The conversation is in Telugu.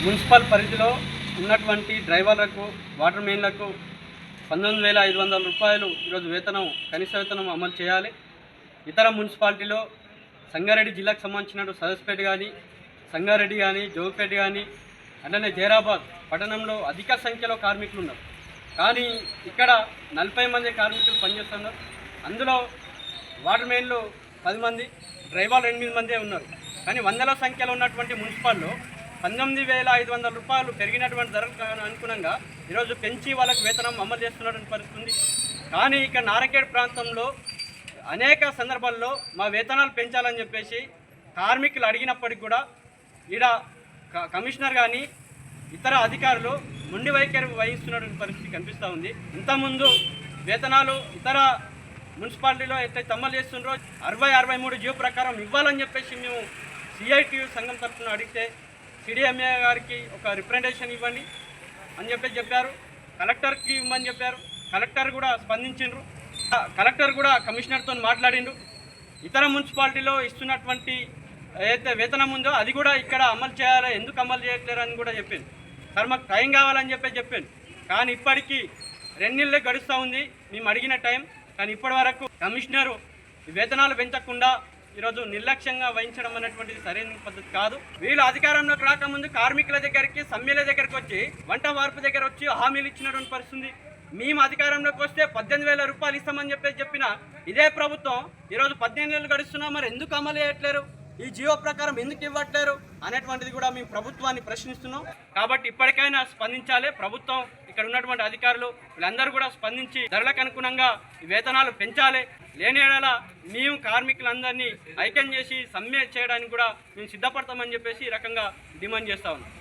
మున్సిపల్ పరిధిలో ఉన్నటువంటి డ్రైవర్లకు, వాటర్ మెయిన్లకు 19,500 రూపాయలు ఈరోజు వేతనం, కనీస వేతనం అమలు చేయాలి. ఇతర మున్సిపాలిటీలో సంగారెడ్డి జిల్లాకు సంబంధించిన సదస్పేట కానీ, సంగారెడ్డి కానీ, జోగిపేట కానీ, అట్లనే జైరాబాద్ పట్టణంలో అధిక సంఖ్యలో కార్మికులు ఉన్నారు. కానీ ఇక్కడ 40 మంది కార్మికులు పనిచేస్తున్నారు. అందులో వాటర్ మెయిన్లు 10 మంది, డ్రైవర్లు 8 మందే ఉన్నారు. కానీ వందల సంఖ్యలో ఉన్నటువంటి మున్సిపాల్లో 19,500 రూపాయలు పెరిగినటువంటి ధరకు అనుగుణంగా ఈరోజు పెంచి వాళ్ళకు వేతనం అమలు చేస్తున్నటువంటి పరిస్థితి ఉంది. కానీ ఇక్కడ నారాయణఖేడ్ ప్రాంతంలో అనేక సందర్భాల్లో మా వేతనాలు పెంచాలని చెప్పేసి కార్మికులు అడిగినప్పటికీ కూడా ఈడ కమిషనర్ కానీ ఇతర అధికారులు మొండి వైఖరి వహిస్తున్నటువంటి పరిస్థితి కనిపిస్తూ ఉంది. ఇంతకుముందు వేతనాలు ఇతర మున్సిపాలిటీలో ఎట్లయితే అమలు చేస్తుండ్రో 60-63 జీవో ప్రకారం ఇవ్వాలని చెప్పేసి మేము సిఐటియు సంఘం తరఫున అడిగితే సిడిఎంఏ గారికి ఒక రిప్రజెంటేషన్ ఇవ్వండి అని చెప్పారు. కలెక్టర్కి ఇవ్వమని చెప్పారు. కలెక్టర్ కూడా స్పందించిండ్రు. కలెక్టర్ కూడా కమిషనర్తో మాట్లాడిండ్రు. ఇతర మున్సిపాలిటీలో ఇస్తున్నటువంటి ఏదైతే వేతనం ఉందో అది కూడా ఇక్కడ అమలు చేయాలి, ఎందుకు అమలు చేయట్లేరు అని కూడా చెప్పింది. సార్ మాకు టైం కావాలని చెప్పాను. కానీ ఇప్పటికీ 2 నెలలే గడుస్తూ ఉంది మేము అడిగిన టైం. కానీ ఇప్పటి వరకు కమిషనరు వేతనాలు పెంచకుండా ఈరోజు నిర్లక్ష్యంగా వహించడం అనేటువంటిది సరైన పద్ధతి కాదు. వీళ్ళు అధికారంలోకి రాకముందు కార్మికుల దగ్గరికి, సమ్మెల దగ్గరికి వచ్చి, వంట వార్పు దగ్గర వచ్చి హామీలు ఇచ్చినటువంటి పరిస్థితి. మేము అధికారంలోకి వస్తే 18,000 రూపాయలు ఇస్తామని చెప్పిన ఇదే ప్రభుత్వం ఈరోజు 18 నెలలు గడుస్తున్నా మరి ఎందుకు అమలు చేయట్లేరు, ఈ జియో ప్రకారం ఎందుకు ఇవ్వట్లేరు అనేటువంటిది కూడా మేము ప్రభుత్వాన్ని ప్రశ్నిస్తున్నాం. కాబట్టి ఇప్పటికైనా స్పందించాలి ప్రభుత్వం. ఇక్కడ ఉన్నటువంటి అధికారులు వీళ్ళందరూ కూడా స్పందించి ధరలకు అనుగుణంగా వేతనాలు పెంచాలి. లేని ఏడల మేము కార్మికులందరినీ ఐక్యం చేసి సమ్మె చేయడానికి కూడా మేము సిద్ధపడతామని చెప్పేసి ఈ రకంగా డిమాండ్ చేస్తా ఉన్నాం.